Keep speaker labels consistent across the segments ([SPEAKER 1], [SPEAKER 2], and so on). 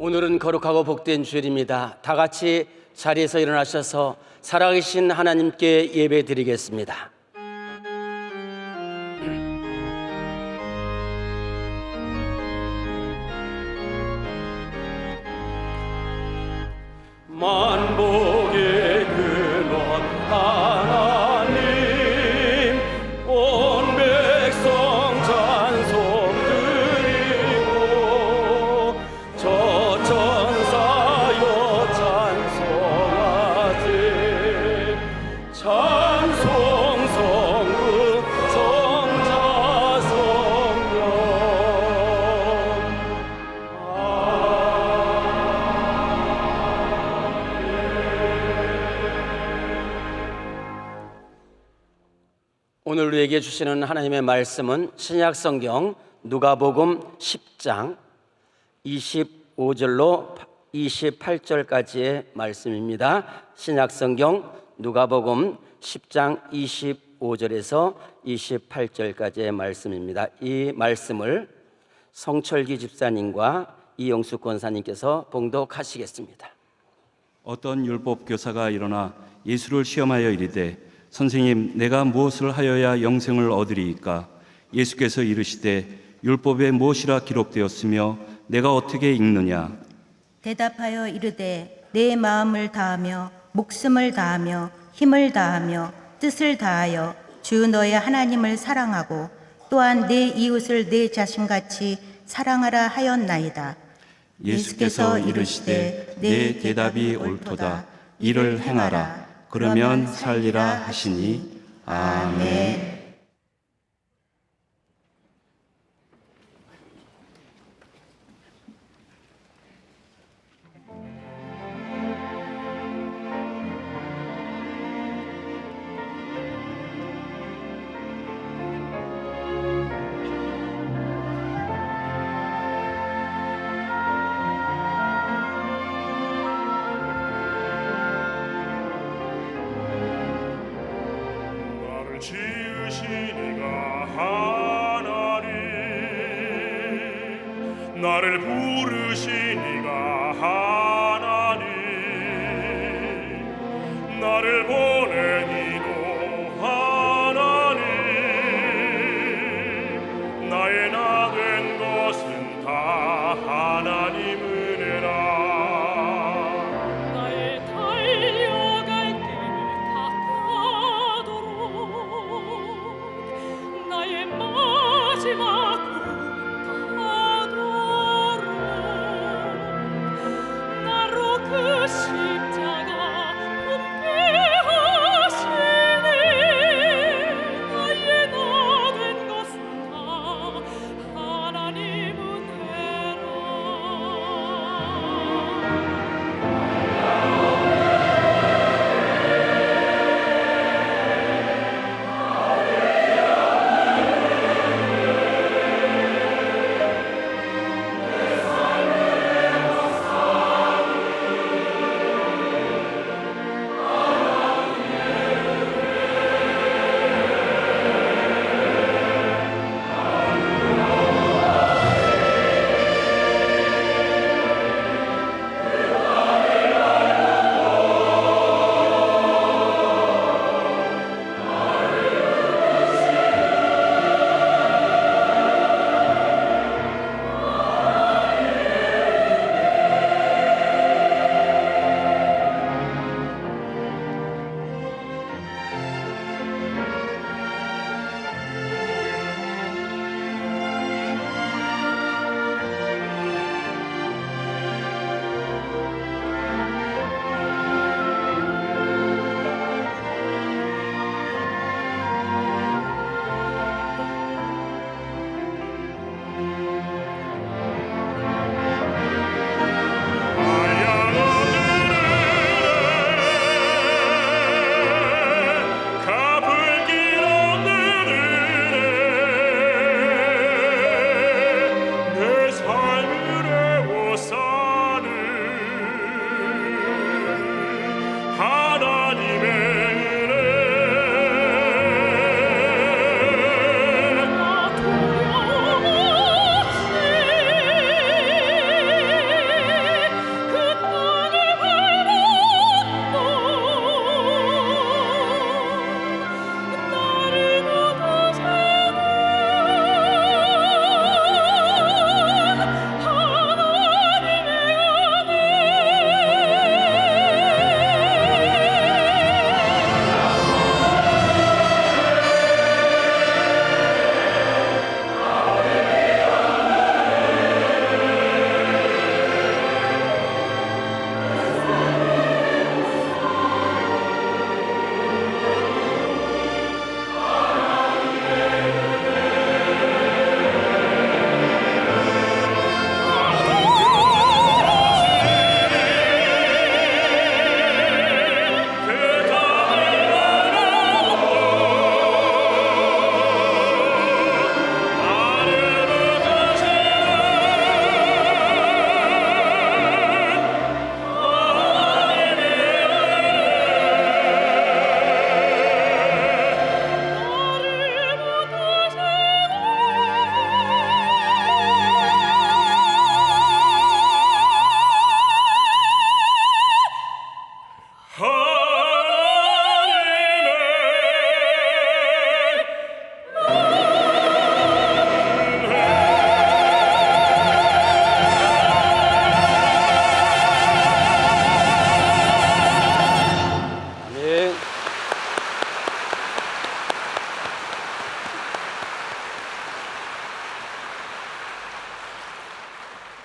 [SPEAKER 1] 오늘은 거룩하고 복된 주일입니다. 다 같이 자리에서 일어나셔서 살아계신 하나님께 예배 드리겠습니다. 만복의 근원 하나님, 온 백성 찬송 드리고 저 천사여 찬송하세. 찬송 성부 성자 성령. 오늘 우리에게 주시는 하나님의 말씀은 신약성경 누가복음 10장 25절로 28절까지의 말씀입니다. 신약성경 누가복음 10장 25절에서 28절까지의 말씀입니다. 이 말씀을 성철기 집사님과 이영수 권사님께서 봉독하시겠습니다.
[SPEAKER 2] 어떤 율법 교사가 일어나 예수를 시험하여 이르되, 선생님, 내가 무엇을 하여야 영생을 얻으리이까? 예수께서 이르시되, 율법에 무엇이라 기록되었으며 내가 어떻게 읽느냐?
[SPEAKER 3] 대답하여 이르되, 내 마음을 다하며 목숨을 다하며 힘을 다하며 뜻을 다하여 주 너의 하나님을 사랑하고 또한 내 이웃을 내 자신같이 사랑하라 하였나이다.
[SPEAKER 2] 예수께서 이르시되, 내 대답이 옳도다. 이를 행하라. 그러면 살리라 하시니. 아멘.
[SPEAKER 4] 지으시니가 하나님, 나를 부르시니가 하나님, 나를 보내니도 하나님, 나의 나 된 것은 다 하나님 은혜라.
[SPEAKER 5] 나의 달려갈 길 닦아도록, 나의 마지막 하도록, 나로 그 십자가 함께하도록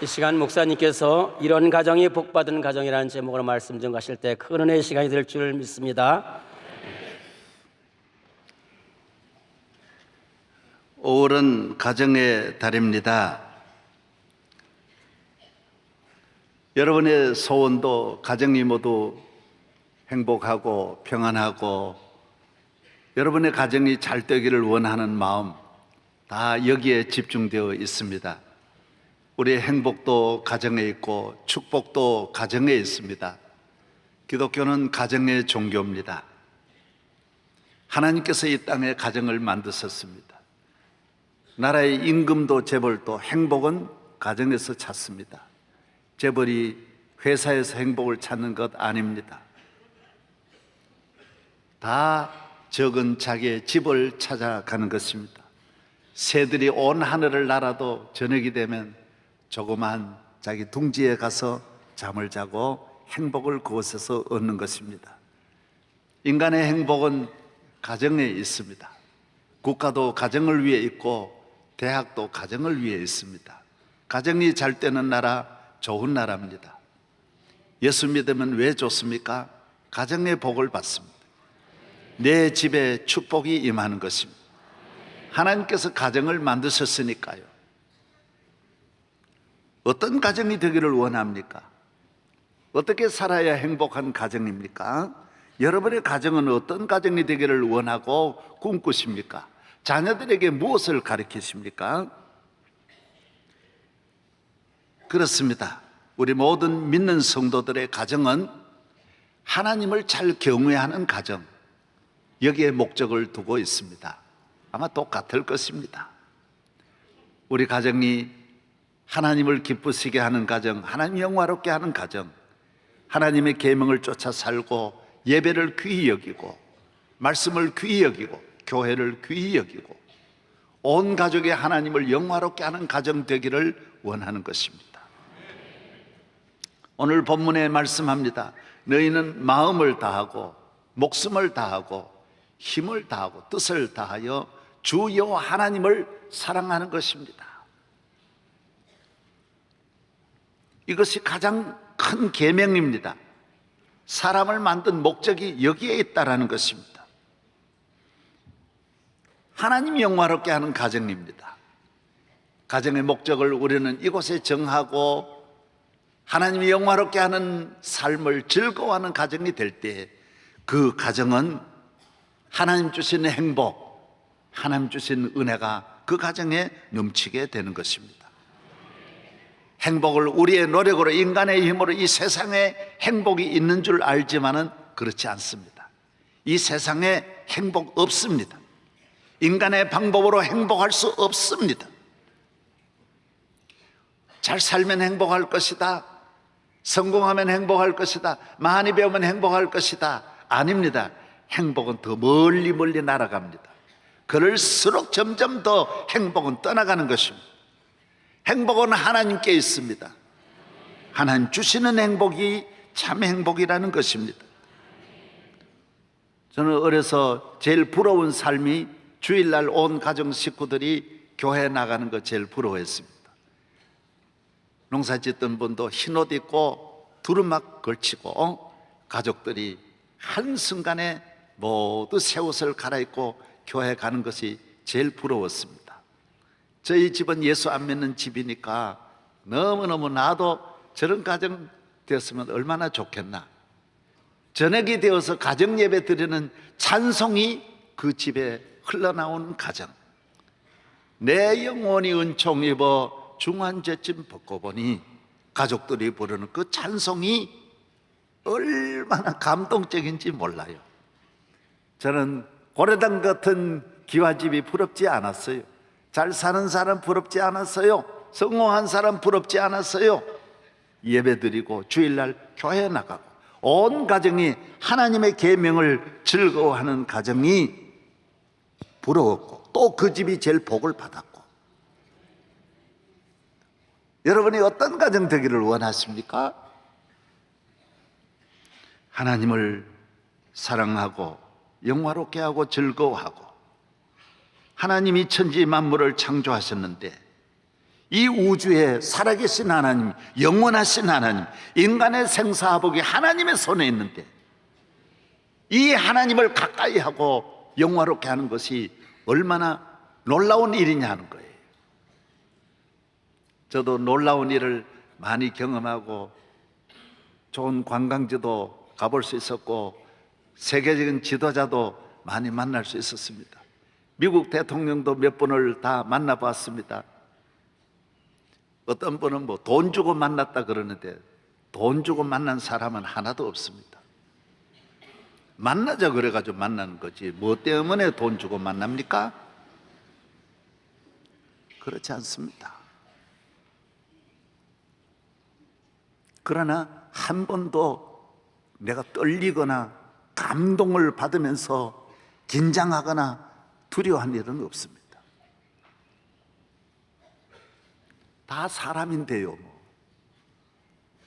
[SPEAKER 1] 이 시간 목사님께서 이런 가정이 복받은 가정이라는 제목으로 말씀 전하실 때 큰 은혜의 시간이 될 줄 믿습니다.
[SPEAKER 6] 5월은 가정의 달입니다. 여러분의 소원도 가정이 모두 행복하고 평안하고 여러분의 가정이 잘 되기를 원하는 마음 다 여기에 집중되어 있습니다. 우리의 행복도 가정에 있고 축복도 가정에 있습니다. 기독교는 가정의 종교입니다. 하나님께서 이 땅에 가정을 만드셨습니다. 나라의 임금도 재벌도 행복은 가정에서 찾습니다. 재벌이 회사에서 행복을 찾는 것 아닙니다. 다 적은 자기의 집을 찾아가는 것입니다. 새들이 온 하늘을 날아도 저녁이 되면 조그만 자기 둥지에 가서 잠을 자고 행복을 그곳에서 얻는 것입니다. 인간의 행복은 가정에 있습니다. 국가도 가정을 위해 있고 대학도 가정을 위해 있습니다. 가정이 잘 되는 나라 좋은 나라입니다. 예수 믿으면 왜 좋습니까? 가정의 복을 받습니다. 내 집에 축복이 임하는 것입니다. 하나님께서 가정을 만드셨으니까요. 어떤 가정이 되기를 원합니까? 어떻게 살아야 행복한 가정입니까? 여러분의 가정은 어떤 가정이 되기를 원하고 꿈꾸십니까? 자녀들에게 무엇을 가르치십니까? 그렇습니다. 우리 모든 믿는 성도들의 가정은 하나님을 잘 경외하는 가정, 여기에 목적을 두고 있습니다. 아마 똑같을 것입니다. 우리 가정이 하나님을 기쁘시게 하는 가정, 하나님 영화롭게 하는 가정, 하나님의 계명을 쫓아 살고 예배를 귀히 여기고 말씀을 귀히 여기고 교회를 귀히 여기고 온 가족이 하나님을 영화롭게 하는 가정 되기를 원하는 것입니다. 오늘 본문에 말씀합니다. 너희는 마음을 다하고 목숨을 다하고 힘을 다하고 뜻을 다하여 주 여호와 하나님을 사랑하는 것입니다. 이것이 가장 큰 계명입니다. 사람을 만든 목적이 여기에 있다라는 것입니다. 하나님 영화롭게 하는 가정입니다. 가정의 목적을 우리는 이곳에 정하고 하나님이 영화롭게 하는 삶을 즐거워하는 가정이 될 때 그 가정은 하나님 주시는 행복, 하나님 주시는 은혜가 그 가정에 넘치게 되는 것입니다. 행복을 우리의 노력으로 인간의 힘으로 이 세상에 행복이 있는 줄 알지만은 그렇지 않습니다. 이 세상에 행복 없습니다. 인간의 방법으로 행복할 수 없습니다. 잘 살면 행복할 것이다. 성공하면 행복할 것이다. 많이 배우면 행복할 것이다. 아닙니다. 행복은 더 멀리 멀리 날아갑니다. 그럴수록 점점 더 행복은 떠나가는 것입니다. 행복은 하나님께 있습니다. 하나님 주시는 행복이 참 행복이라는 것입니다. 저는 어려서 제일 부러운 삶이 주일날 온 가정 식구들이 교회에 나가는 거 제일 부러워했습니다. 농사 짓던 분도 흰옷 입고 두루막 걸치고 가족들이 한순간에 모두 새 옷을 갈아입고 교회 가는 것이 제일 부러웠습니다. 저희 집은 예수 안 믿는 집이니까 너무너무 나도 저런 가정 되었으면 얼마나 좋겠나. 저녁이 되어서 가정 예배 드리는 찬송이 그 집에 흘러나오는 가정. 내 영혼이 은총 입어 중환제쯤 벗고 보니 가족들이 부르는 그 찬송이 얼마나 감동적인지 몰라요. 저는 고려당 같은 기와집이 부럽지 않았어요. 잘 사는 사람 부럽지 않았어요. 성공한 사람 부럽지 않았어요. 예배드리고 주일날 교회에 나가고 온 가정이 하나님의 계명을 즐거워하는 가정이 부러웠고 또 그 집이 제일 복을 받았고. 여러분이 어떤 가정 되기를 원하십니까? 하나님을 사랑하고 영화롭게 하고 즐거워하고 하나님이 천지 만물을 창조하셨는데 이 우주에 살아계신 하나님, 영원하신 하나님, 인간의 생사화복이 하나님의 손에 있는데 이 하나님을 가까이 하고 영화롭게 하는 것이 얼마나 놀라운 일이냐 하는 거예요. 저도 놀라운 일을 많이 경험하고 좋은 관광지도 가볼 수 있었고 세계적인 지도자도 많이 만날 수 있었습니다. 미국 대통령도 몇 분을 다 만나봤습니다. 어떤 분은 뭐 돈 주고 만났다 그러는데 돈 주고 만난 사람은 하나도 없습니다. 만나자 그래가지고 만나는 거지 뭐 때문에 돈 주고 만납니까? 그렇지 않습니다. 그러나 한 번도 내가 떨리거나 감동을 받으면서 긴장하거나 두려워한 일은 없습니다. 다 사람인데요. 뭐.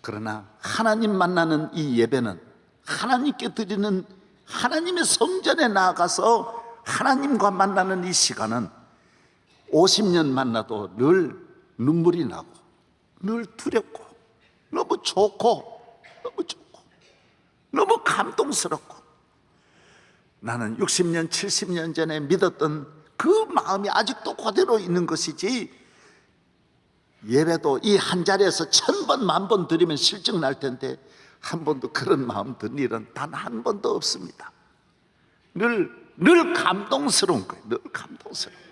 [SPEAKER 6] 그러나 하나님 만나는 이 예배는 하나님께 드리는 하나님의 성전에 나아가서 하나님과 만나는 이 시간은 50년 만나도 늘 눈물이 나고 늘 두렵고 너무 좋고 너무 감동스럽고 나는 60년 70년 전에 믿었던 그 마음이 아직도 그대로 있는 것이지 예배도 이 한 자리에서 1000번, 10,000번 드리면 실증 날 텐데 한 번도 그런 마음 든 일은 단 한 번도 없습니다. 늘 감동스러운 거예요. 늘 감동스러운 거예요.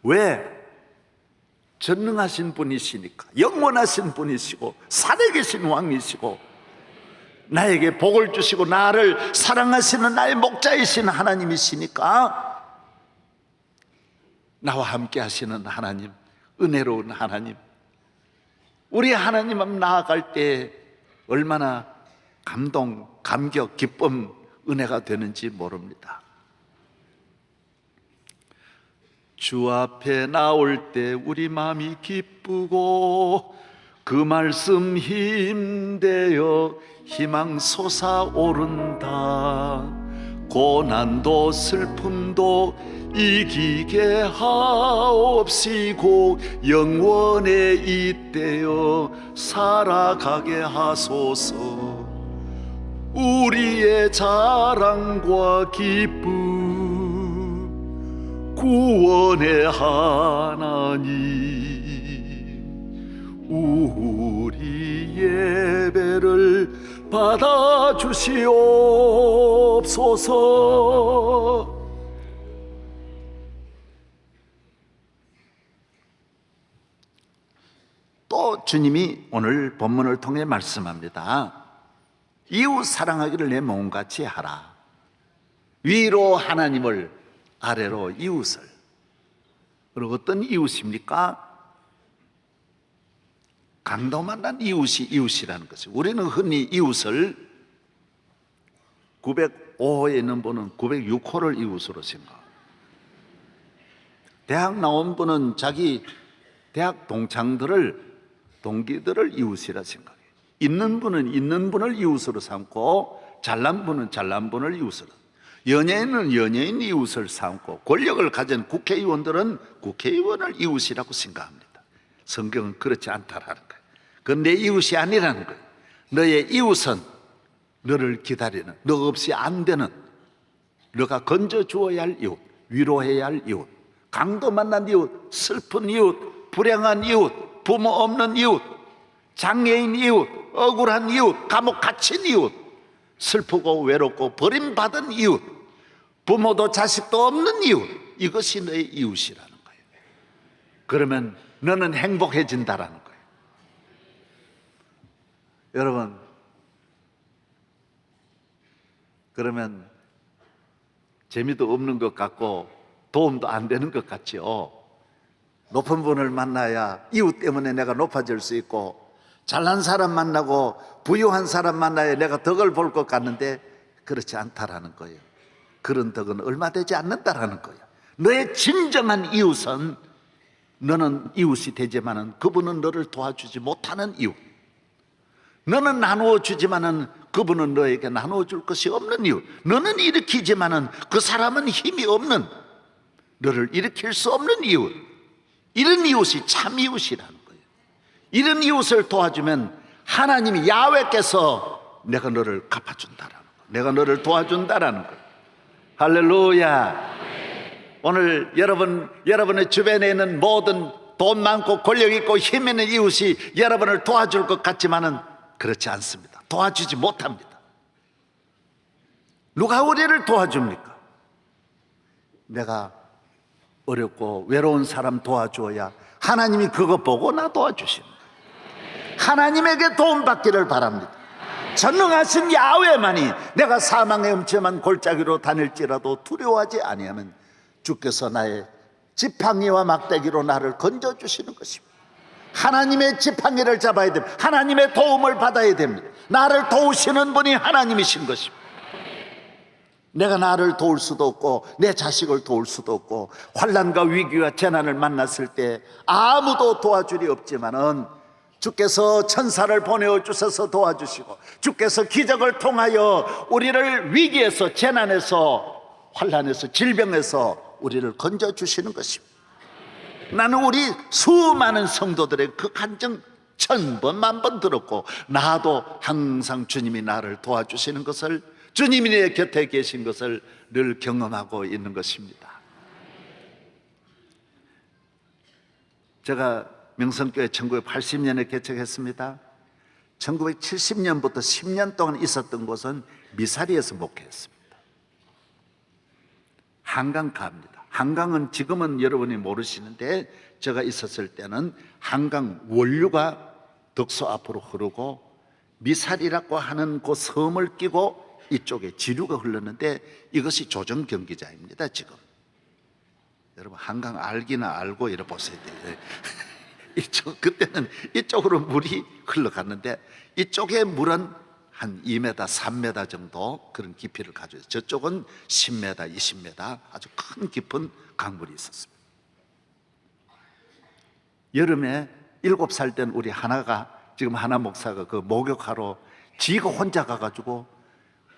[SPEAKER 6] 왜? 전능하신 분이시니까, 영원하신 분이시고 살아계신 왕이시고 나에게 복을 주시고 나를 사랑하시는 나의 목자이신 하나님이시니까 나와 함께 하시는 하나님, 은혜로운 하나님, 우리 하나님 앞 나아갈 때 얼마나 감동, 감격, 기쁨, 은혜가 되는지 모릅니다. 주 앞에 나올 때 우리 마음이 기쁘고 그 말씀 힘되어 희망 솟아오른다. 고난도 슬픔도 이기게 하옵시고 영원에 잇대어 살아가게 하소서. 우리의 자랑과 기쁨 구원의 하나님, 우리 예배를 받아주시옵소서. 또 주님이 오늘 본문을 통해 말씀합니다. 이웃 사랑하기를 내 몸같이 하라. 위로 하나님을, 아래로 이웃을. 그리고 어떤 이웃입니까? 강도 만난 이웃이 이웃이라는 것이죠. 우리는 흔히 이웃을 905호에 있는 분은 906호를 이웃으로 생각합니다. 대학 나온 분은 자기 대학 동기들을 이웃이라 생각해요. 있는 분은 있는 분을 이웃으로 삼고 잘난 분은 잘난 분을 이웃으로, 연예인은 연예인 이웃을 삼고 권력을 가진 국회의원들은 국회의원을 이웃이라고 생각합니다. 성경은 그렇지 않다라는 거예요. 그건 내 이웃이 아니라는 거예요. 너의 이웃은 너를 기다리는, 너 없이 안 되는, 너가 건져주어야 할 이웃, 위로해야 할 이웃, 강도 만난 이웃, 슬픈 이웃, 불행한 이웃, 부모 없는 이웃, 장애인 이웃, 억울한 이웃, 감옥 갇힌 이웃, 슬프고 외롭고 버림받은 이웃, 부모도 자식도 없는 이웃, 이것이 너의 이웃이라는 거예요. 그러면 너는 행복해진다라는 거예요. 여러분, 그러면 재미도 없는 것 같고 도움도 안 되는 것 같지요. 높은 분을 만나야 이웃 때문에 내가 높아질 수 있고, 잘난 사람 만나고 부유한 사람 만나야 내가 덕을 볼 것 같는데 그렇지 않다라는 거예요. 그런 덕은 얼마 되지 않는다라는 거예요. 너의 진정한 이웃은, 너는 이웃이 되지만은 그분은 너를 도와주지 못하는 이웃, 너는 나누어 주지만은 그분은 너에게 나누어 줄 것이 없는 이웃, 너는 일으키지만은 그 사람은 힘이 없는, 너를 일으킬 수 없는 이웃, 이런 이웃이 참 이웃이라는 거예요. 이런 이웃을 도와주면 하나님이 야훼께서 내가 너를 갚아준다라는 거예요. 내가 너를 도와준다라는 거예요. 할렐루야. 오늘 여러분의 주변에 있는 모든 돈 많고 권력 있고 힘 있는 이웃이 여러분을 도와줄 것 같지만은 그렇지 않습니다. 도와주지 못합니다. 누가 우리를 도와줍니까? 내가 어렵고 외로운 사람 도와줘야 하나님이 그거 보고 나 도와주시는 거예요. 하나님에게 도움받기를 바랍니다. 전능하신 야훼만이 내가 사망의 음침한 골짜기로 다닐지라도 두려워하지 아니하면 주께서 나의 지팡이와 막대기로 나를 건져주시는 것입니다. 하나님의 지팡이를 잡아야 됩니다. 하나님의 도움을 받아야 됩니다. 나를 도우시는 분이 하나님이신 것입니다. 내가 나를 도울 수도 없고 내 자식을 도울 수도 없고 환난과 위기와 재난을 만났을 때 아무도 도와줄이 없지만은 주께서 천사를 보내어 주셔서 도와주시고 주께서 기적을 통하여 우리를 위기에서 재난에서 환난에서 질병에서 우리를 건져주시는 것입니다. 나는 우리 수많은 성도들의 그 간증 1000번 만번 들었고 나도 항상 주님이 나를 도와주시는 것을, 주님이 내 곁에 계신 것을 늘 경험하고 있는 것입니다. 제가 명성교회 1980년에 개척했습니다. 1970년부터 10년 동안 있었던 곳은 미사리에서 목회했습니다. 한강가입니다. 한강은 지금은 여러분이 모르시는데 제가 있었을 때는 한강 원류가 덕소 앞으로 흐르고 미사리라고 하는 그 섬을 끼고 이쪽에 지류가 흘렀는데 이것이 조정 경기장입니다. 지금 여러분 한강 알기나 알고 이래 보세요. 그때는 이쪽으로 물이 흘러갔는데 이쪽에 물은 한 2m, 3m 정도 그런 깊이를 가지고 있어요. 저쪽은 10m, 20m 아주 큰 깊은 강물이 있었습니다. 여름에 7살 된 우리 하나가, 지금 하나 목사가 그 목욕하러 지가 혼자 가가지고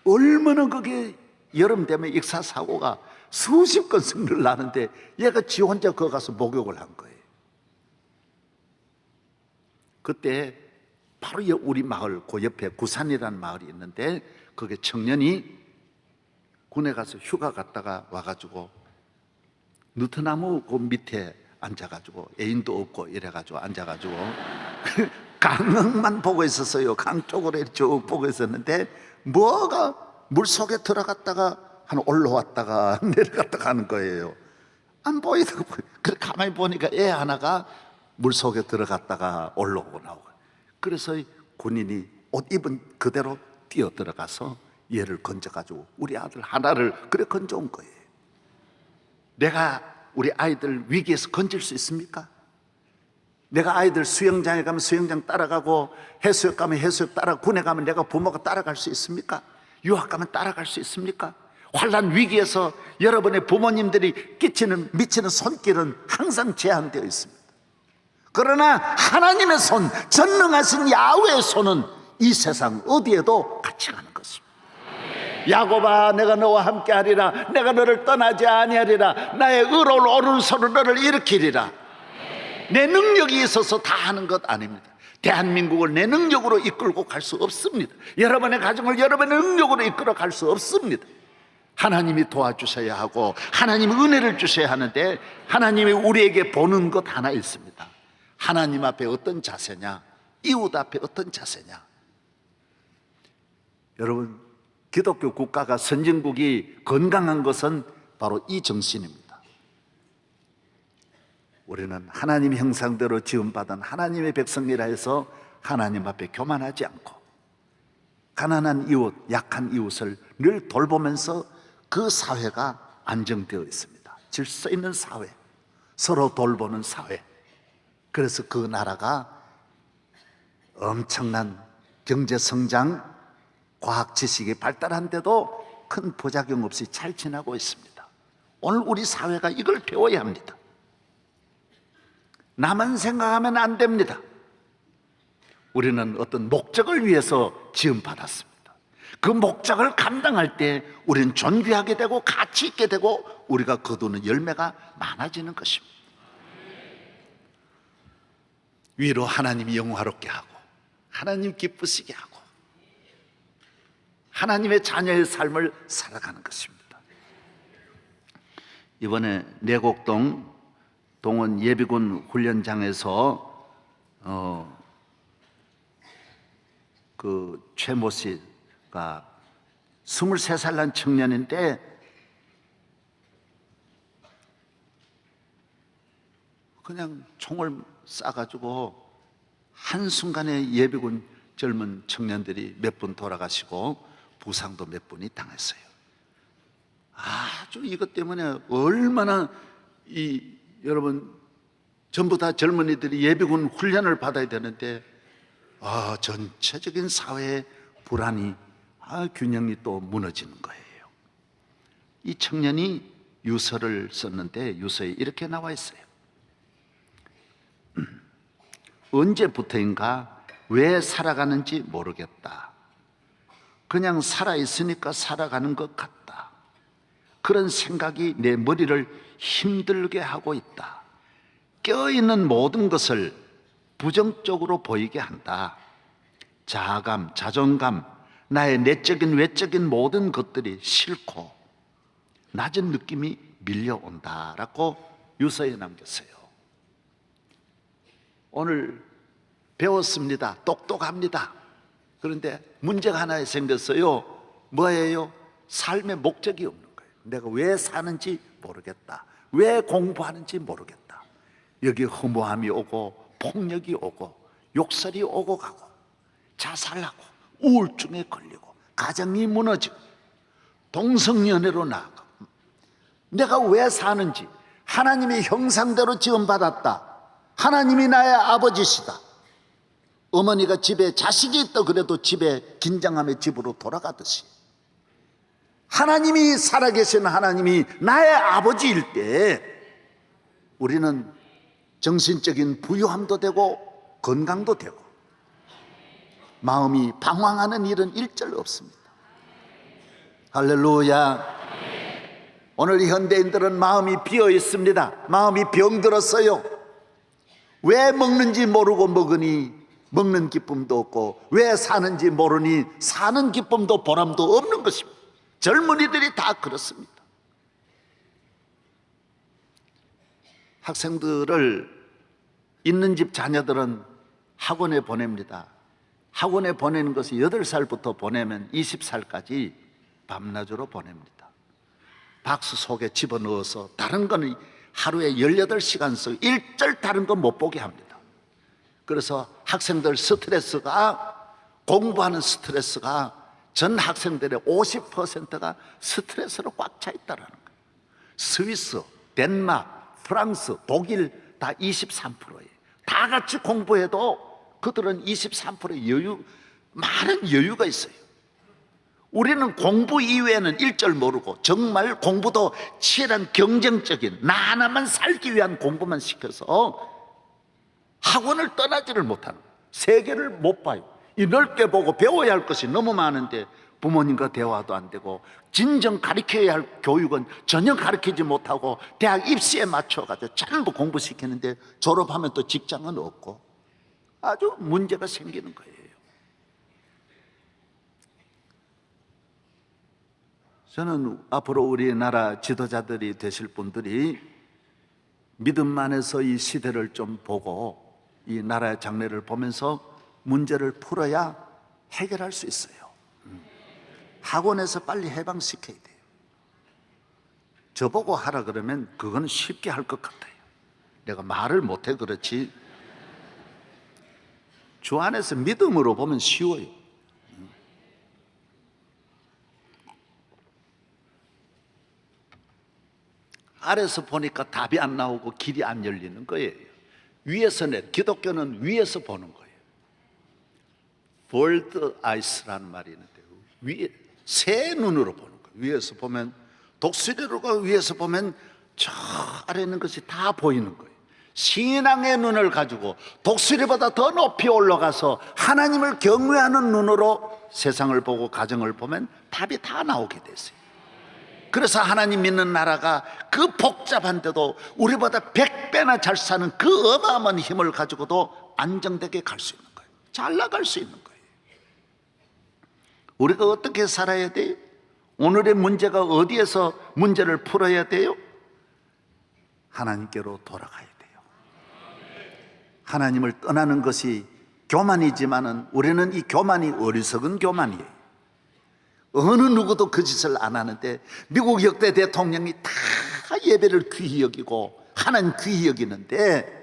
[SPEAKER 6] 얼마나 그게 여름 되면 익사사고가 수십 건씩 나는데 얘가 지 혼자 거기 가서 목욕을 한 거예요. 그때 바로 우리 마을 그 옆에 구산이라는 마을이 있는데 거기에 청년이 군에 가서 휴가 갔다가 와가지고 느티나무 그 밑에 앉아가지고 애인도 없고 이래가지고 앉아가지고 강만 보고 있었어요. 강 쪽으로 쭉 보고 있었는데 뭐가 물속에 들어갔다가 한 올라왔다가 내려갔다가 하는 거예요. 안 보이다가 그래 가만히 보니까 애 하나가 물속에 들어갔다가 올라오고 나오고, 그래서 군인이 옷 입은 그대로 뛰어 들어가서 얘를 건져가지고 우리 아들 하나를 그래 건져온 거예요. 내가 우리 아이들 위기에서 건질 수 있습니까? 내가 아이들 수영장에 가면 수영장 따라가고 해수욕 가면 해수욕 따라가고 군에 가면 내가 부모가 따라갈 수 있습니까? 유학 가면 따라갈 수 있습니까? 환난 위기에서 여러분의 부모님들이 미치는 손길은 항상 제한되어 있습니다. 그러나 하나님의 손, 전능하신 야훼의 손은 이 세상 어디에도 같이 가는 것입니다. 야곱아, 내가 너와 함께하리라. 내가 너를 떠나지 아니하리라. 나의 의로운 오른손으로 너를 일으키리라. 내 능력이 있어서 다 하는 것 아닙니다. 대한민국을 내 능력으로 이끌고 갈 수 없습니다. 여러분의 가정을 여러분의 능력으로 이끌어 갈 수 없습니다. 하나님이 도와주셔야 하고 하나님이 은혜를 주셔야 하는데 하나님이 우리에게 보는 것 하나 있습니다. 하나님 앞에 어떤 자세냐, 이웃 앞에 어떤 자세냐. 여러분, 기독교 국가가 선진국이 건강한 것은 바로 이 정신입니다. 우리는 하나님 형상대로 지음받은 하나님의 백성이라 해서 하나님 앞에 교만하지 않고 가난한 이웃, 약한 이웃을 늘 돌보면서 그 사회가 안정되어 있습니다. 질서 있는 사회, 서로 돌보는 사회. 그래서 그 나라가 엄청난 경제 성장, 과학 지식이 발달한데도 큰 부작용 없이 잘 지나고 있습니다. 오늘 우리 사회가 이걸 배워야 합니다. 나만 생각하면 안 됩니다. 우리는 어떤 목적을 위해서 지음받았습니다. 그 목적을 감당할 때 우리는 존귀하게 되고 가치 있게 되고 우리가 거두는 열매가 많아지는 것입니다. 위로 하나님이 영화롭게 하고 하나님 기쁘시게 하고 하나님의 자녀의 삶을 살아가는 것입니다. 이번에 내곡동 동원 예비군 훈련장에서 그 최모 씨가 23살 난 청년인데 그냥 총을 쏴가지고 한순간에 예비군 젊은 청년들이 몇 분 돌아가시고 부상도 몇 분이 당했어요. 아주 이것 때문에 얼마나 여러분 전부 다 젊은이들이 예비군 훈련을 받아야 되는데 전체적인 사회의 불안이 균형이 또 무너지는 거예요. 이 청년이 유서를 썼는데 유서에 이렇게 나와 있어요. 언제부터인가 왜 살아가는지 모르겠다. 그냥 살아있으니까 살아가는 것 같다. 그런 생각이 내 머리를 힘들게 하고 있다. 깨어있는 모든 것을 부정적으로 보이게 한다. 자아감, 자존감, 나의 내적인 외적인 모든 것들이 싫고 낮은 느낌이 밀려온다라고 유서에 남겼어요. 오늘 배웠습니다. 똑똑합니다. 그런데 문제가 하나 생겼어요. 뭐예요? 삶의 목적이 없는 거예요. 내가 왜 사는지 모르겠다. 왜 공부하는지 모르겠다. 여기 허무함이 오고 폭력이 오고 욕설이 오고 가고 자살하고 우울증에 걸리고 가정이 무너지고 동성연애로 나아가고 내가 왜 사는지 하나님의 형상대로 지음받았다. 하나님이 나의 아버지시다. 어머니가 집에 자식이 있다 그래도 집에 긴장함의 집으로 돌아가듯이 하나님이 살아계신 하나님이 나의 아버지일 때 우리는 정신적인 부유함도 되고 건강도 되고 마음이 방황하는 일은 일절 없습니다. 할렐루야. 오늘 현대인들은 마음이 비어 있습니다. 마음이 병들었어요. 왜 먹는지 모르고 먹으니 먹는 기쁨도 없고 왜 사는지 모르니 사는 기쁨도 보람도 없는 것입니다. 젊은이들이 다 그렇습니다. 학생들을 있는 집 자녀들은 학원에 보냅니다. 학원에 보내는 것이 8살부터 보내면 20살까지 밤낮으로 보냅니다. 박스 속에 집어넣어서 다른 거는 하루에 18시간 씩 일절 다른 거 못 보게 합니다. 그래서 학생들 스트레스가 공부하는 스트레스가 전 학생들의 50%가 스트레스로 꽉 차 있다는 거예요. 스위스, 덴마크, 프랑스, 독일 다 23%예요. 다 같이 공부해도 그들은 23%의 많은 여유가 있어요. 우리는 공부 이외에는 일절 모르고 정말 공부도 치열한 경쟁적인 나 하나만 살기 위한 공부만 시켜서 학원을 떠나지를 못하는 거예요. 세계를 못 봐요. 이 넓게 보고 배워야 할 것이 너무 많은데 부모님과 대화도 안 되고 진정 가르쳐야 할 교육은 전혀 가르치지 못하고 대학 입시에 맞춰가지고 전부 공부시키는데 졸업하면 또 직장은 없고 아주 문제가 생기는 거예요. 저는 앞으로 우리나라 지도자들이 되실 분들이 믿음 안에서 이 시대를 좀 보고 이 나라의 장래를 보면서 문제를 풀어야 해결할 수 있어요. 학원에서 빨리 해방시켜야 돼요. 저보고 하라 그러면 그건 쉽게 할 것 같아요. 내가 말을 못해 그렇지 주 안에서 믿음으로 보면 쉬워요. 아래서 보니까 답이 안 나오고 길이 안 열리는 거예요. 위에서는 기독교는 위에서 보는 거예요. Bird eyes라는 말이 있는데 위에 새 눈으로 보는 거예요. 위에서 보면 독수리로가 위에서 보면 저 아래 있는 것이 다 보이는 거예요. 신앙의 눈을 가지고 독수리보다 더 높이 올라가서 하나님을 경외하는 눈으로 세상을 보고 가정을 보면 답이 다 나오게 됐어요. 그래서 하나님 믿는 나라가 그 복잡한데도 우리보다 100배나 잘 사는 그 어마어마한 힘을 가지고도 안정되게 갈 수 있는 거예요. 잘 나갈 수 있는 거예요. 우리가 어떻게 살아야 돼요? 오늘의 문제가 어디에서 문제를 풀어야 돼요? 하나님께로 돌아가야 돼요. 하나님을 떠나는 것이 교만이지만은 우리는 이 교만이 어리석은 교만이에요. 어느 누구도 그 짓을 안 하는데 미국 역대 대통령이 다 예배를 귀히 여기고 하나님 귀히 여기는데,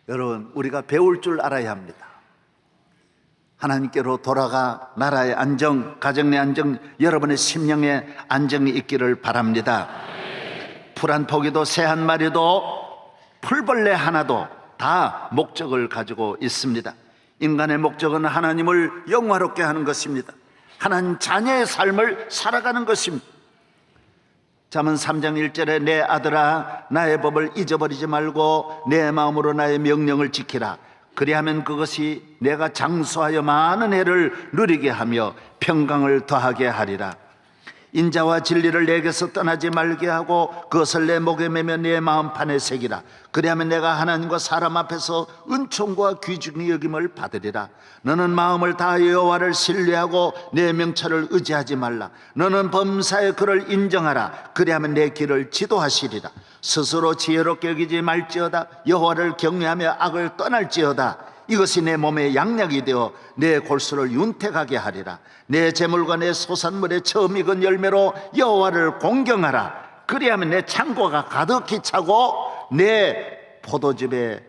[SPEAKER 6] 여러분 우리가 배울 줄 알아야 합니다. 하나님께로 돌아가 나라의 안정, 가정의 안정, 여러분의 심령의 안정이 있기를 바랍니다. 풀 한 포기도 새 한 마리도 풀벌레 하나도 다 목적을 가지고 있습니다. 인간의 목적은 하나님을 영화롭게 하는 것입니다. 하나님 자녀의 삶을 살아가는 것입니다. 잠언 3장 1절에 내 아들아 나의 법을 잊어버리지 말고 내 마음으로 나의 명령을 지키라. 그리하면 그것이 내가 장수하여 많은 해를 누리게 하며 평강을 더하게 하리라. 인자와 진리를 내게서 떠나지 말게 하고 그것을 내 목에 매며 내 마음판에 새기라. 그리하면 내가 하나님과 사람 앞에서 은총과 귀중히 여김을 받으리라. 너는 마음을 다하여 여호와를 신뢰하고 내 명철을 의지하지 말라. 너는 범사의 그를 인정하라. 그리하면 내 길을 지도하시리라. 스스로 지혜롭게 여기지 말지어다. 여호와를 경외하며 악을 떠날지어다. 이것이 내 몸에 양약이 되어 내 골수를 윤택하게 하리라. 내 재물과 내 소산물의 처음 익은 열매로 여호와를 공경하라. 그리하면 내 창고가 가득히 차고 내 포도즙에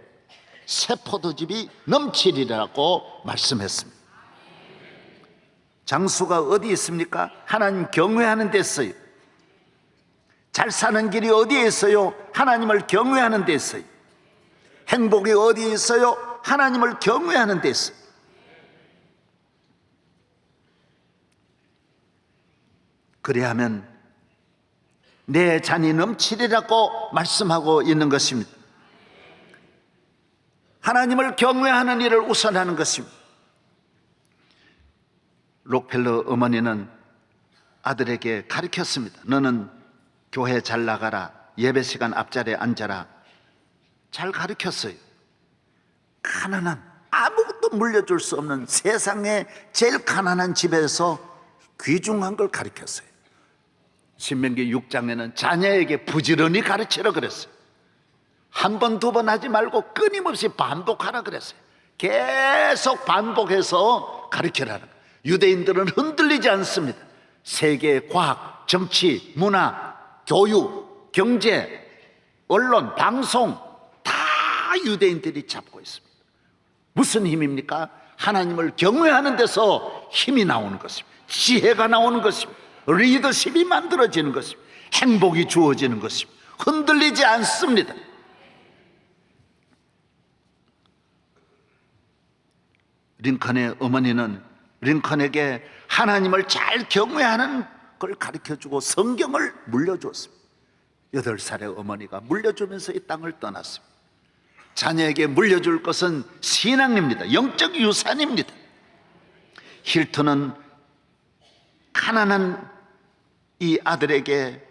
[SPEAKER 6] 새 포도즙이 넘치리라고 말씀했습니다. 장수가 어디 있습니까? 하나님 경외하는 데 있어요. 잘 사는 길이 어디에 있어요? 하나님을 경외하는 데 있어요. 행복이 어디에 있어요? 하나님을 경외하는 데 있어요. 그래야면 내 잔이 넘치리라고 말씀하고 있는 것입니다. 하나님을 경외하는 일을 우선하는 것입니다. 록펠러 어머니는 아들에게 가르쳤습니다. 너는 교회 잘 나가라. 예배 시간 앞자리에 앉아라. 잘 가르쳤어요. 가난한, 아무것도 물려줄 수 없는 세상에 제일 가난한 집에서 귀중한 걸 가르쳤어요. 신명기 6장에는 자녀에게 부지런히 가르치라 그랬어요. 한 번, 두 번 하지 말고 끊임없이 반복하라 그랬어요. 계속 반복해서 가르치라는 거예요. 유대인들은 흔들리지 않습니다. 세계, 과학, 정치, 문화, 교육, 경제, 언론, 방송 다 유대인들이 잡고 있습니다. 무슨 힘입니까? 하나님을 경외하는 데서 힘이 나오는 것입니다. 지혜가 나오는 것입니다. 리더십이 만들어지는 것입니다. 행복이 주어지는 것입니다. 흔들리지 않습니다. 링컨의 어머니는 링컨에게 하나님을 잘 경외하는 걸 가르쳐주고 성경을 물려주었습니다. 8살의 어머니가 물려주면서 이 땅을 떠났습니다. 자녀에게 물려줄 것은 신앙입니다. 영적 유산입니다. 힐튼은 가난한 이 아들에게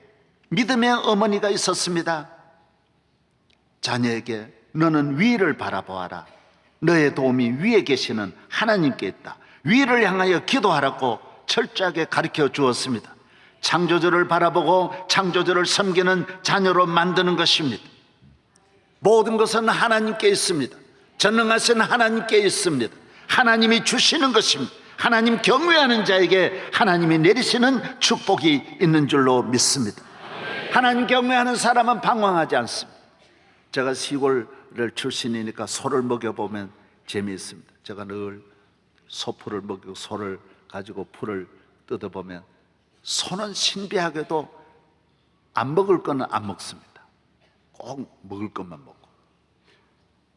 [SPEAKER 6] 믿음의 어머니가 있었습니다. 자녀에게 너는 위를 바라보아라. 너의 도움이 위에 계시는 하나님께 있다. 위를 향하여 기도하라고 철저하게 가르쳐 주었습니다. 창조주를 바라보고 창조주를 섬기는 자녀로 만드는 것입니다. 모든 것은 하나님께 있습니다. 전능하신 하나님께 있습니다. 하나님이 주시는 것입니다. 하나님 경외하는 자에게 하나님이 내리시는 축복이 있는 줄로 믿습니다. 하나님 경외하는 사람은 방황하지 않습니다. 제가 시골을 출신이니까 소를 먹여보면 재미있습니다. 제가 늘 소풀을 먹이고 소를 가지고 풀을 뜯어보면 소는 신비하게도 안 먹을 거는 안 먹습니다. 꼭 먹을 것만 먹고,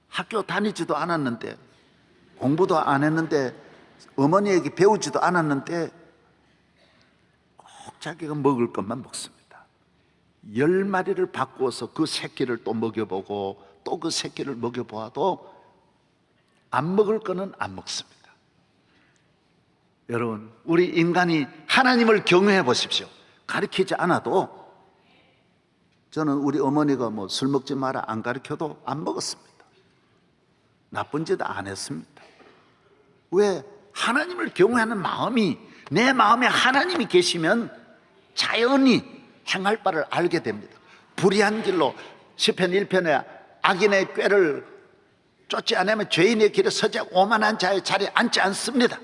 [SPEAKER 6] 학교 다니지도 않았는데, 공부도 안 했는데, 어머니에게 배우지도 않았는데 꼭 자기가 먹을 것만 먹습니다. 10마리를 바꾸어서 그 새끼를 또 먹여보고 또 그 새끼를 먹여보아도 안 먹을 거는 안 먹습니다. 여러분, 우리 인간이 하나님을 경외해 보십시오. 가르치지 않아도, 저는 우리 어머니가 뭐 술 먹지 마라 안 가르쳐도 안 먹었습니다. 나쁜 짓 안 했습니다. 왜? 하나님을 경외하는 마음이, 내 마음에 하나님이 계시면 자연히 행할 바를 알게 됩니다. 불의한 길로, 시편 1편에 악인의 꾀를 쫓지 않으면 죄인의 길에 서지 않고 오만한 자의 자리에 앉지 않습니다.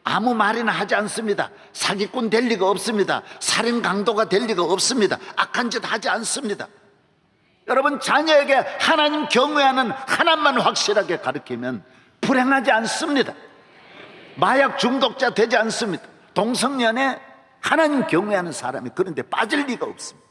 [SPEAKER 6] 아무 말이나 하지 않습니다. 사기꾼 될 리가 없습니다. 살인 강도가 될 리가 없습니다. 악한 짓 하지 않습니다. 여러분, 자녀에게 하나님 경외하는 하나님만 확실하게 가르치면 불행하지 않습니다. 마약 중독자 되지 않습니다. 동성연애, 하나님 경외하는 사람이 그런데 빠질 리가 없습니다.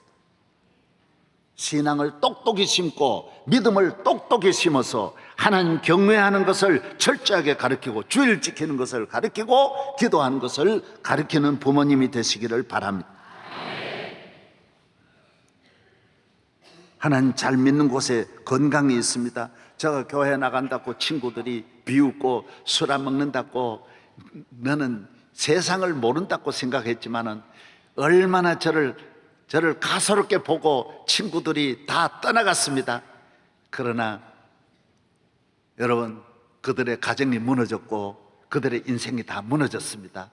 [SPEAKER 6] 신앙을 똑똑히 심고 믿음을 똑똑히 심어서 하나님 경외하는 것을 철저하게 가르치고 주일 지키는 것을 가르치고 기도하는 것을 가르치는 부모님이 되시기를 바랍니다. 하나님 잘 믿는 곳에 건강이 있습니다. 제가 교회 나간다고 친구들이 비웃고 술 안 먹는다고, 너는 세상을 모른다고 생각했지만은 얼마나 저를 가소롭게 보고 친구들이 다 떠나갔습니다. 그러나 여러분, 그들의 가정이 무너졌고 그들의 인생이 다 무너졌습니다.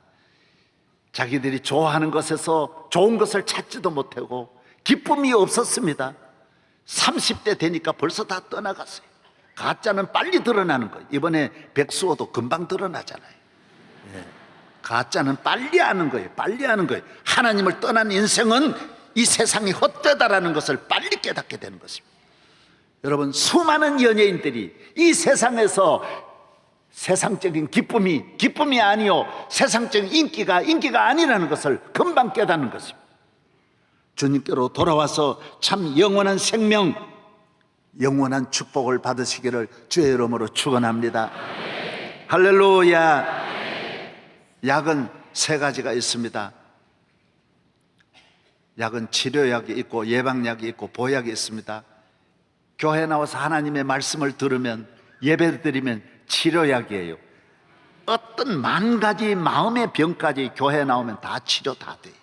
[SPEAKER 6] 자기들이 좋아하는 것에서 좋은 것을 찾지도 못하고 기쁨이 없었습니다. 30대 되니까 벌써 다 떠나갔어요. 가짜는 빨리 드러나는 거예요. 이번에 백수호도 금방 드러나잖아요. 가짜는 빨리 하는 거예요. 빨리 하는 거예요. 하나님을 떠난 인생은 이 세상이 헛되다라는 것을 빨리 깨닫게 되는 것입니다. 여러분, 수많은 연예인들이 이 세상에서 세상적인 기쁨이 아니요 세상적인 인기가 아니라는 것을 금방 깨닫는 것입니다. 주님께로 돌아와서 참 영원한 생명, 영원한 축복을 받으시기를 주의 이름으로 축원합니다. 할렐루야. 약은 세 가지가 있습니다. 약은 치료약이 있고 예방약이 있고 보약이 있습니다. 교회 나와서 하나님의 말씀을 들으면, 예배 드리면 치료약이에요. 어떤 만 가지 마음의 병까지 교회 나오면 다 치료 다 돼요.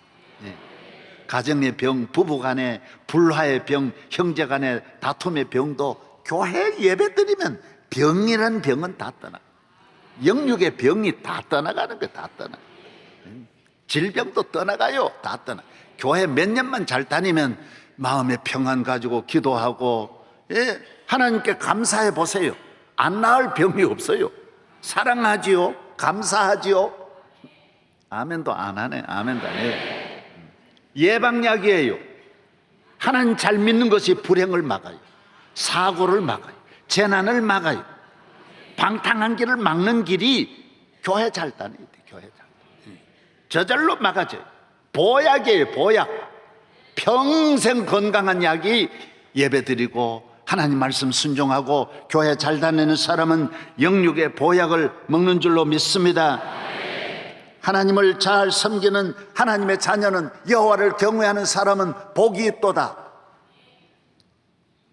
[SPEAKER 6] 가정의 병, 부부간의 불화의 병, 형제간의 다툼의 병도 교회 예배 드리면 병이란 병은 다 떠나. 영육의 병이 다 떠나가는 거예요. 다 떠나. 질병도 떠나가요. 다 떠나. 교회 몇 년만 잘 다니면 마음의 평안 가지고 기도하고, 하나님께 감사해 보세요. 안 나을 병이 없어요. 사랑하지요. 감사하지요. 아멘도 안 하네. 아멘도 안 해요. 예방약이에요. 하나님 잘 믿는 것이 불행을 막아요. 사고를 막아요. 재난을 막아요. 방탕한 길을 막는 길이 교회 잘 다녀야 돼. 교회 잘. 저절로 막아져요. 보약이에요. 보약. 평생 건강한 약이 예배드리고 하나님 말씀 순종하고 교회 잘 다니는 사람은 영육의 보약을 먹는 줄로 믿습니다. 하나님을 잘 섬기는 하나님의 자녀는, 여호와를 경외하는 사람은 복이 있도다.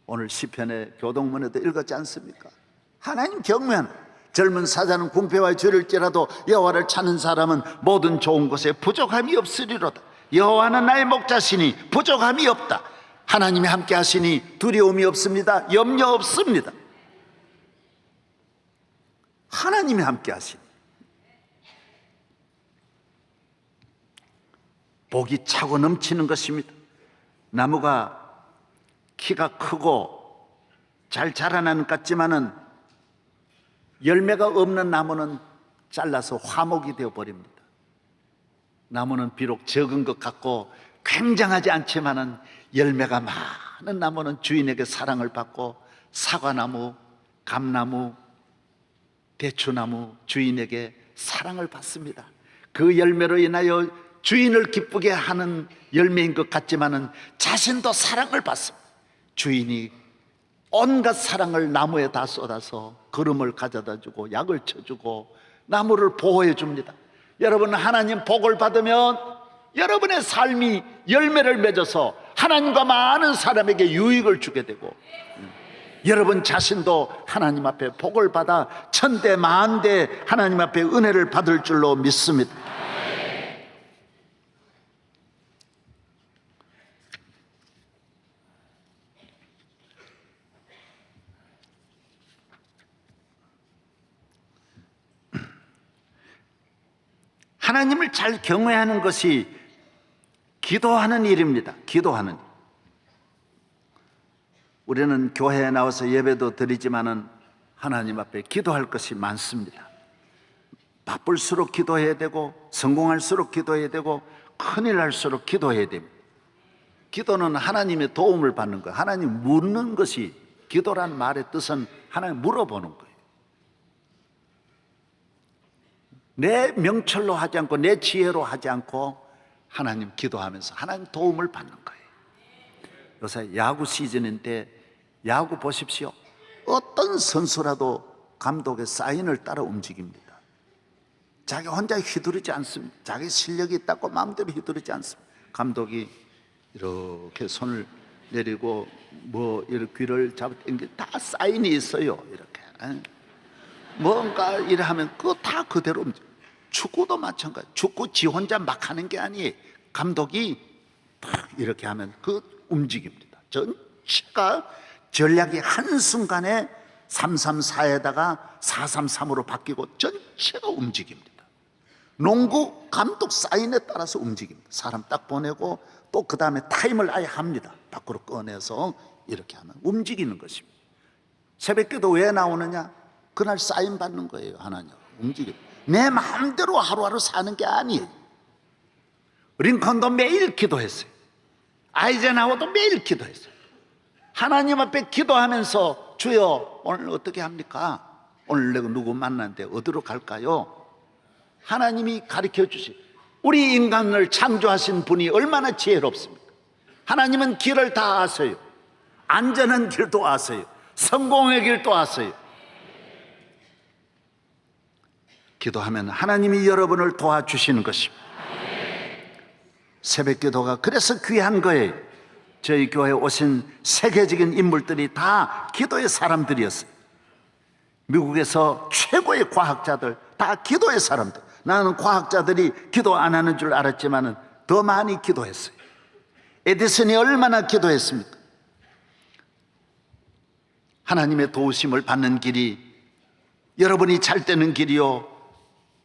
[SPEAKER 6] 오늘 시편의 교동문에도 읽었지 않습니까? 하나님 경외하는 젊은 사자는 궁핍에 줄일지라도 여호와를 찾는 사람은 모든 좋은 것에 부족함이 없으리로다. 여호와는 나의 목자시니 부족함이 없다. 하나님이 함께 하시니 두려움이 없습니다. 염려 없습니다. 하나님이 함께 하시니 복이 차고 넘치는 것입니다. 나무가 키가 크고 잘 자라나는 것 같지만은 열매가 없는 나무는 잘라서 화목이 되어버립니다. 나무는 비록 적은 것 같고 굉장하지 않지만은 열매가 많은 나무는 주인에게 사랑을 받고, 사과나무, 감나무, 대추나무 주인에게 사랑을 받습니다. 그 열매로 인하여 주인을 기쁘게 하는 열매인 것 같지만은 자신도 사랑을 받습니다. 주인이 온갖 사랑을 나무에 다 쏟아서 거름을 가져다 주고 약을 쳐주고 나무를 보호해 줍니다. 여러분, 하나님 복을 받으면 여러분의 삶이 열매를 맺어서 하나님과 많은 사람에게 유익을 주게 되고, 여러분 자신도 하나님 앞에 복을 받아 천대 만대 하나님 앞에 은혜를 받을 줄로 믿습니다. 하나님을 잘 경외하는 것이 기도하는 일입니다. 기도하는 일. 우리는 교회에 나와서 예배도 드리지만은 하나님 앞에 기도할 것이 많습니다. 바쁠수록 기도해야 되고 성공할수록 기도해야 되고 큰일 날수록 기도해야 됩니다. 기도는 하나님의 도움을 받는 거예요. 하나님 묻는 것이, 기도란 말의 뜻은 하나님 물어보는 거예요. 내 명철로 하지 않고 내 지혜로 하지 않고 하나님 기도하면서 하나님 도움을 받는 거예요. 요새 야구 시즌인데 야구 보십시오. 어떤 선수라도 감독의 사인을 따라 움직입니다. 자기 혼자 휘두르지 않습니다. 자기 실력이 있다고 마음대로 휘두르지 않습니다. 감독이 이렇게 손을 내리고 뭐 이렇게 귀를 잡을 때 다 사인이 있어요. 이렇게 뭔가 이래 하면 그거 다 그대로 움직여요. 축구도 마찬가지. 축구 지 혼자 막 하는 게 아니에요. 감독이 딱 이렇게 하면 그 움직입니다. 전체가 전략이 한순간에 3-3-4에다가 4-3-3으로 바뀌고 전체가 움직입니다. 농구 감독 사인에 따라서 움직입니다. 사람 딱 보내고 또 그 다음에 타임을 아예 합니다. 밖으로 꺼내서 이렇게 하면 움직이는 것입니다. 새벽기도 왜 나오느냐? 그날 사인 받는 거예요. 하나님 움직입니다. 내 마음대로 하루하루 사는 게 아니에요. 링컨도 매일 기도했어요. 아이젠하워도 매일 기도했어요. 하나님 앞에 기도하면서 주여 오늘 어떻게 합니까? 오늘 내가 누구 만났는데 어디로 갈까요? 하나님이 가르쳐 주시. 우리 인간을 창조하신 분이 얼마나 지혜롭습니까? 하나님은 길을 다 아세요. 안전한 길도 아세요. 성공의 길도 아세요. 기도하면 하나님이 여러분을 도와주시는 것입니다. 새벽 기도가 그래서 귀한 거예요. 저희 교회에 오신 세계적인 인물들이 다 기도의 사람들이었어요. 미국에서 최고의 과학자들 다 기도의 사람들. 나는 과학자들이 기도 안 하는 줄 알았지만 더 많이 기도했어요. 에디슨이 얼마나 기도했습니까? 하나님의 도우심을 받는 길이 여러분이 잘 되는 길이요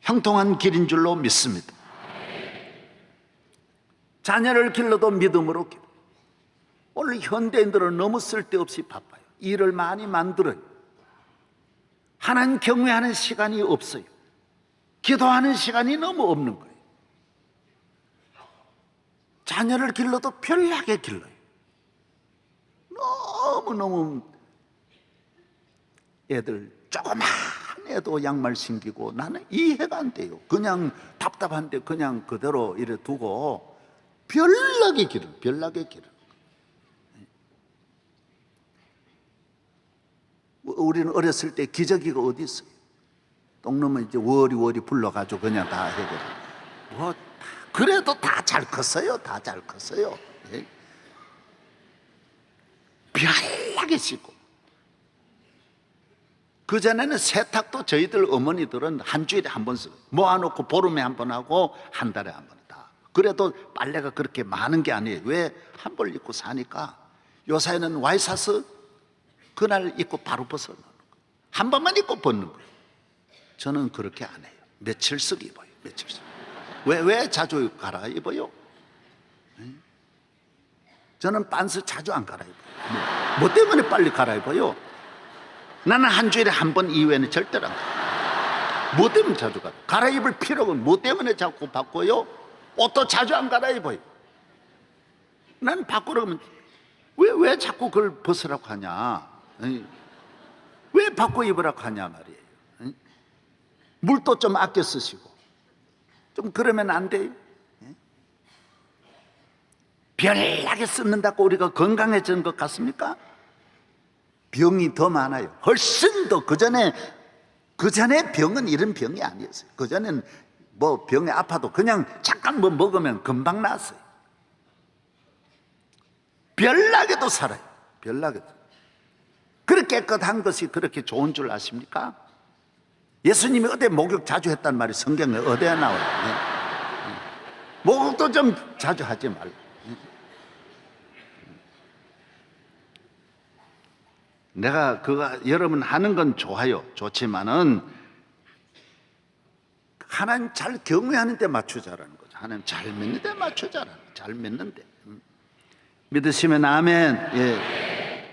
[SPEAKER 6] 형통한 길인 줄로 믿습니다. 자녀를 길러도 믿음으로 길러. 오늘 현대인들은 너무 쓸데없이 바빠요. 일을 많이 만들어요. 하나님 경외하는 시간이 없어요. 기도하는 시간이 너무 없는 거예요. 자녀를 길러도 별나게 길러요. 너무너무 애들 조그만 애도 양말 신기고 나는 이해가 안 돼요. 그냥 답답한데 그냥 그대로 이래 두고 별나게 길어. 별나게 길어. 우리는 어렸을 때 기저귀가 어디 있어요? 똥 넣으면 이제 워리 불러가지고 그냥 다 해결해. 뭐 그래도 다 잘 컸어요. 다 잘 컸어요. 예. 별나게 씻고. 그전에는 세탁도 저희들 어머니들은 한 주일에 한 번씩 모아놓고 보름에 한 번 하고 한 달에 한 번 다. 그래도 빨래가 그렇게 많은 게 아니에요. 왜? 한 벌 입고 사니까. 요새는 와이셔츠 그날 입고 바로 벗어놓는 거예요. 한 번만 입고 벗는 거예요. 저는 그렇게 안 해요. 며칠씩 입어요. 며칠씩. 왜 자주 갈아입어요? 저는 빤스 자주 안 갈아입어요. 뭐 때문에 빨리 갈아입어요? 나는 한 주일에 한 번 이후에는 절대로 안 갈아입어요. 뭐 때문에 자주 갈아입을 필요가 뭐 때문에 자꾸 바꿔요? 옷도 자주 안 갈아입어요. 난 바꾸라고 하면 왜 자꾸 그걸 벗으라고 하냐? 왜 바꿔 입으라고 하냐 말이에요. 물도 좀 아껴 쓰시고 좀 그러면 안 돼요. 별나게 쓰는다고 우리가 건강해지는 것 같습니까? 병이 더 많아요. 훨씬 더 그전에 병은 이런 병이 아니었어요. 그전에는 뭐 병에 아파도 그냥 잠깐 뭐 먹으면 금방 나았어요. 별나게도 살아요. 별나게도. 그렇게 깨끗한 것이 그렇게 좋은 줄 아십니까? 예수님이 어디 목욕 자주 했단 말이 성경에 어디에 나와요? 목욕도 좀 자주 하지 말고. 내가 그거 여러분 하는 건 좋아요. 좋지만은 하나님 잘 경외하는 데 맞추자라는 거죠. 하나님 잘 믿는 데 맞추자라는 거죠. 잘 믿는 데. 믿으시면 아멘. 예.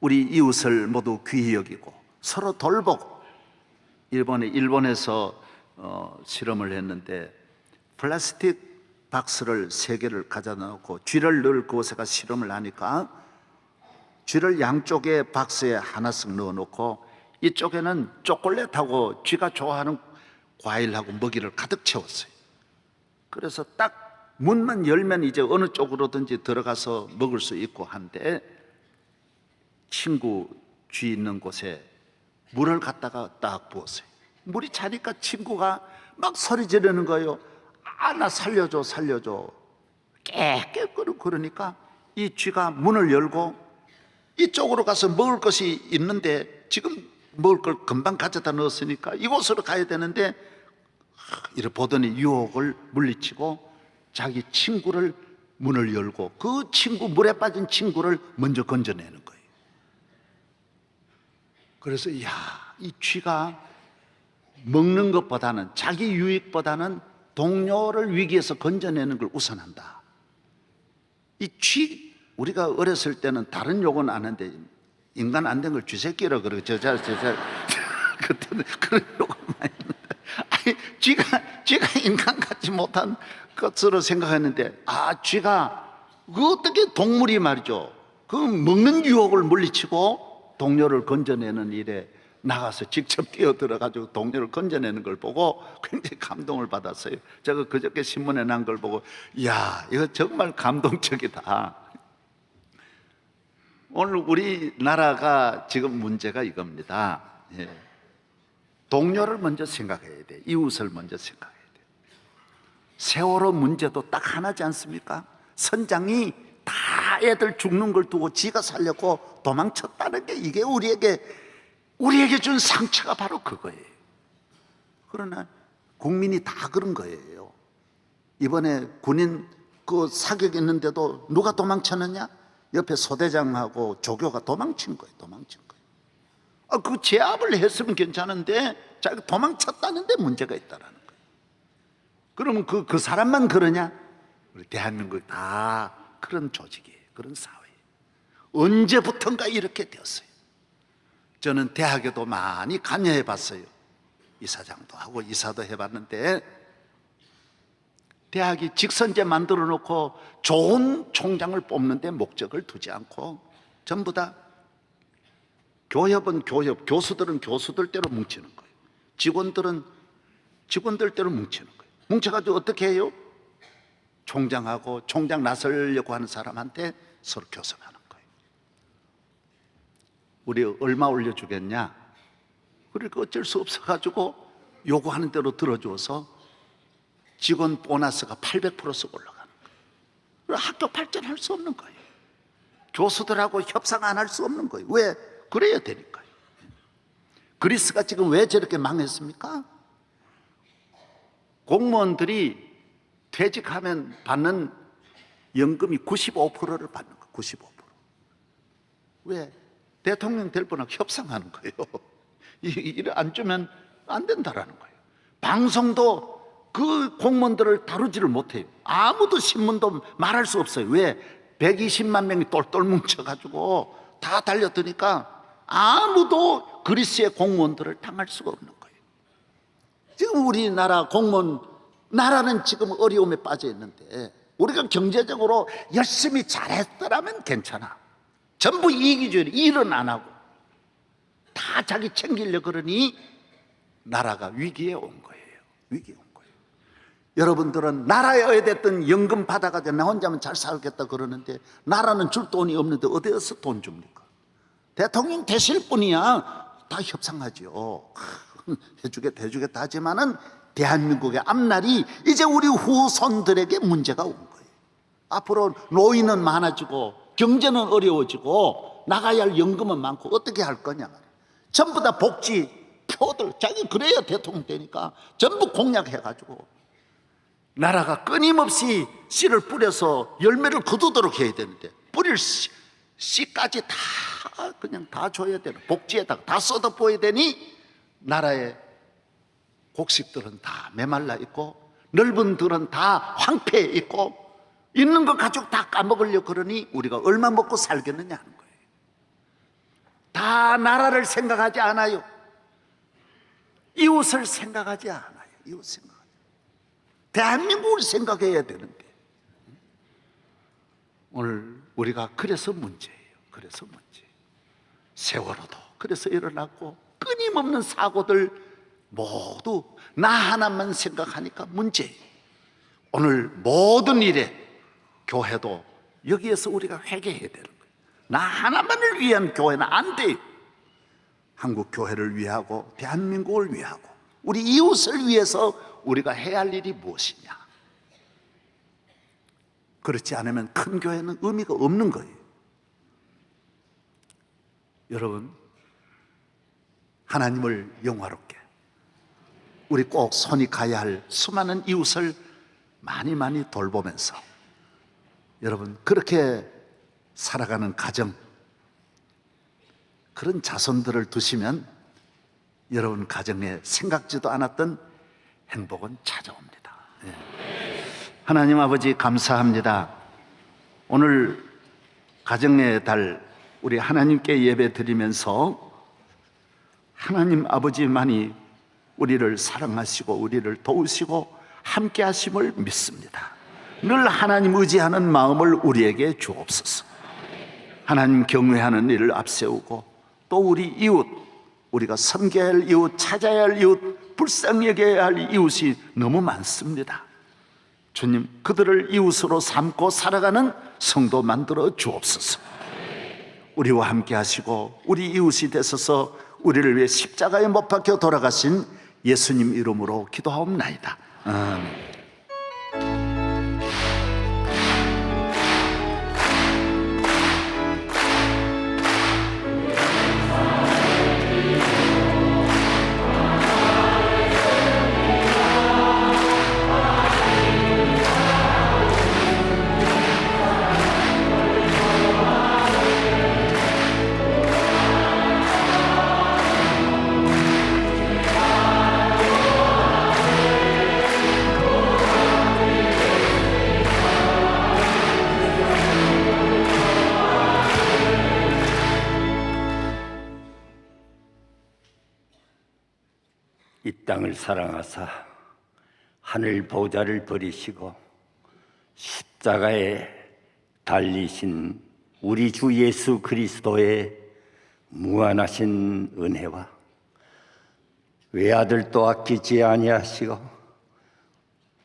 [SPEAKER 6] 우리 이웃을 모두 귀히 여기고 서로 돌보고. 일본에서 실험을 했는데 플라스틱 박스를 3개를 가져다 놓고 쥐를 넣을 그곳에가 실험을 하니까 쥐를 양쪽에 박스에 하나씩 넣어 놓고 이쪽에는 초콜릿하고 쥐가 좋아하는 과일하고 먹이를 가득 채웠어요. 그래서 딱 문만 열면 이제 어느 쪽으로든지 들어가서 먹을 수 있고 한데 친구 쥐 있는 곳에 물을 갖다가 딱 부었어요. 물이 차니까 친구가 막 소리 지르는 거예요. 아, 나 살려줘, 살려줘. 깨끗 그러니까 이 쥐가 문을 열고 이쪽으로 가서 먹을 것이 있는데 지금 먹을 걸 금방 가져다 넣었으니까 이곳으로 가야 되는데 이래 보더니 유혹을 물리치고 자기 친구를 문을 열고 그 친구 물에 빠진 친구를 먼저 건져내는 거예요. 그래서 이 쥐가 먹는 것보다는 자기 유익보다는 동료를 위기에서 건져내는 걸 우선한다. 이 쥐 우리가 어렸을 때는 다른 욕은 안 하는데 인간 안 된 걸 쥐새끼라 그러고 그때는 그런 욕을 많이 했는데 아니 쥐가 인간 같지 못한 것으로 생각했는데 쥐가 어떻게 동물이 말이죠 그 먹는 유혹을 물리치고 동료를 건져내는 일에 나가서 직접 뛰어들어가지고 동료를 건져내는 걸 보고 굉장히 감동을 받았어요. 제가 그저께 신문에 난 걸 보고 이야 이거 정말 감동적이다. 오늘 우리나라가 지금 문제가 이겁니다. 예. 동료를 먼저 생각해야 돼. 이웃을 먼저 생각해야 돼. 세월호 문제도 딱 하나지 않습니까? 선장이 다 애들 죽는 걸 두고 지가 살려고 도망쳤다는 게 이게 우리에게 준 상처가 바로 그거예요. 그러나 국민이 다 그런 거예요. 이번에 군인 그 사격했는데도 누가 도망쳤느냐? 옆에 소대장하고 조교가 도망친 거예요. 그 제압을 했으면 괜찮은데 자기가 도망쳤다는데 문제가 있다라는 거예요. 그러면 그 사람만 그러냐? 우리 대한민국이 다 그런 조직이에요. 그런 사회예요. 언제부턴가 이렇게 되었어요. 저는 대학에도 많이 관여해 봤어요. 이사장도 하고 이사도 해봤는데 대학이 직선제 만들어 놓고 좋은 총장을 뽑는 데 목적을 두지 않고 전부 다 교협은 교협, 교수들은 교수들대로 뭉치는 거예요. 직원들은 직원들대로 뭉치는 거예요. 뭉쳐가지고 어떻게 해요? 총장하고 총장 나서려고 하는 사람한테 서로 교섭하는 거예요. 우리 얼마 올려주겠냐? 그러니까 어쩔 수 없어가지고 요구하는 대로 들어줘서 직원 보너스가 800%씩 올라가는 거예요. 학교 발전할 수 없는 거예요. 교수들하고 협상 안 할 수 없는 거예요. 왜? 그래야 되니까요. 그리스가 지금 왜 저렇게 망했습니까? 공무원들이 퇴직하면 받는 연금이 95%를 받는 거예요. 95%. 왜? 대통령 될 뻔하고 협상하는 거예요. 이를 안 주면 안 된다라는 거예요. 방송도 그 공무원들을 다루지를 못해요. 아무도 신문도 말할 수 없어요. 왜? 120만 명이 똘똘 뭉쳐가지고 다 달려드니까 아무도 그리스의 공무원들을 당할 수가 없는 거예요. 지금 우리나라 공무원 나라는 지금 어려움에 빠져 있는데 우리가 경제적으로 열심히 잘했더라면 괜찮아. 전부 이기주의, 일은 안 하고 다 자기 챙기려고 그러니 나라가 위기에 온 거예요. 위기에 온 거예요. 여러분들은 나라에 됐든 연금 받아가지고 나 혼자면 잘 살겠다 그러는데 나라는 줄 돈이 없는데 어디에서 돈 줍니까? 대통령 되실 분이야 다 협상하죠. 해주겠다 하지만은 대한민국의 앞날이 이제 우리 후손들에게 문제가 온 거예요. 앞으로 노인은 많아지고 경제는 어려워지고 나가야 할 연금은 많고 어떻게 할 거냐. 전부 다 복지 표들 자기 그래야 대통령 되니까 전부 공약해가지고 나라가 끊임없이 씨를 뿌려서 열매를 거두도록 해야 되는데 뿌릴 씨까지 다 그냥 다 줘야 되는 복지에다가 다 쏟아부어야 되니 나라의 곡식들은 다 메말라 있고 넓은 들은 다 황폐해 있고 있는 것 가지고 다 까먹으려고 그러니 우리가 얼마 먹고 살겠느냐 하는 거예요. 다 나라를 생각하지 않아요. 이웃을 생각하지 않아요. 이웃 생각하지. 대한민국을 생각해야 되는 게 오늘 우리가 그래서 문제예요. 그래서 문제. 세월호도 그래서 일어났고 끊임없는 사고들 모두 나 하나만 생각하니까 문제예요. 오늘 모든 일에 교회도 여기에서 우리가 회개해야 되는 거예요. 나 하나만을 위한 교회는 안 돼요. 한국 교회를 위하고 대한민국을 위하고 우리 이웃을 위해서 우리가 해야 할 일이 무엇이냐. 그렇지 않으면 큰 교회는 의미가 없는 거예요. 여러분, 하나님을 영화롭게 우리 꼭 손이 가야 할 수많은 이웃을 많이 돌보면서 여러분 그렇게 살아가는 가정, 그런 자손들을 두시면 여러분 가정에 생각지도 않았던 행복은 찾아옵니다. 하나님 아버지 감사합니다. 오늘 가정의 달 우리 하나님께 예배 드리면서 하나님 아버지만이 우리를 사랑하시고 우리를 도우시고 함께 하심을 믿습니다. 늘 하나님 의지하는 마음을 우리에게 주옵소서. 하나님 경외하는 일을 앞세우고 또 우리 이웃, 우리가 섬겨야 할 이웃, 찾아야 할 이웃, 불쌍히 여겨야 할 이웃이 너무 많습니다. 주님, 그들을 이웃으로 삼고 살아가는 성도 만들어 주옵소서. 우리와 함께 하시고 우리 이웃이 되소서. 우리를 위해 십자가에 못 박혀 돌아가신 예수님 이름으로 기도하옵나이다. 아멘.
[SPEAKER 7] 이 땅을 사랑하사 하늘 보좌를 버리시고 십자가에 달리신 우리 주 예수 그리스도의 무한하신 은혜와 외아들도 아끼지 아니하시고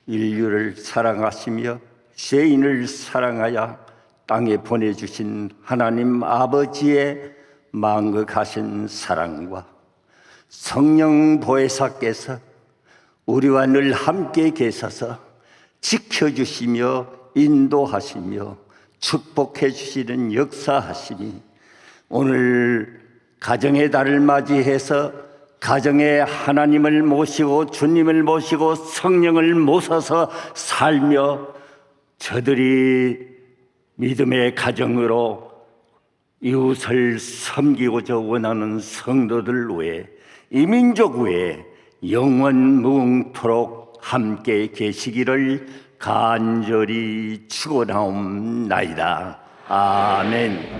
[SPEAKER 7] 인류를 사랑하시며 죄인을 사랑하여 땅에 보내주신 하나님 아버지의 망극하신 사랑과 성령 보혜사께서 우리와 늘 함께 계셔서 지켜주시며 인도하시며 축복해 주시는 역사하심이 오늘 가정의 달을 맞이해서 가정에 하나님을 모시고 주님을 모시고 성령을 모셔서 살며 저들이 믿음의 가정으로 이웃을 섬기고자 원하는 성도들 외에 이 민족 외에 영원 무궁토록 함께 계시기를 간절히 축원하옵나이다. 아멘.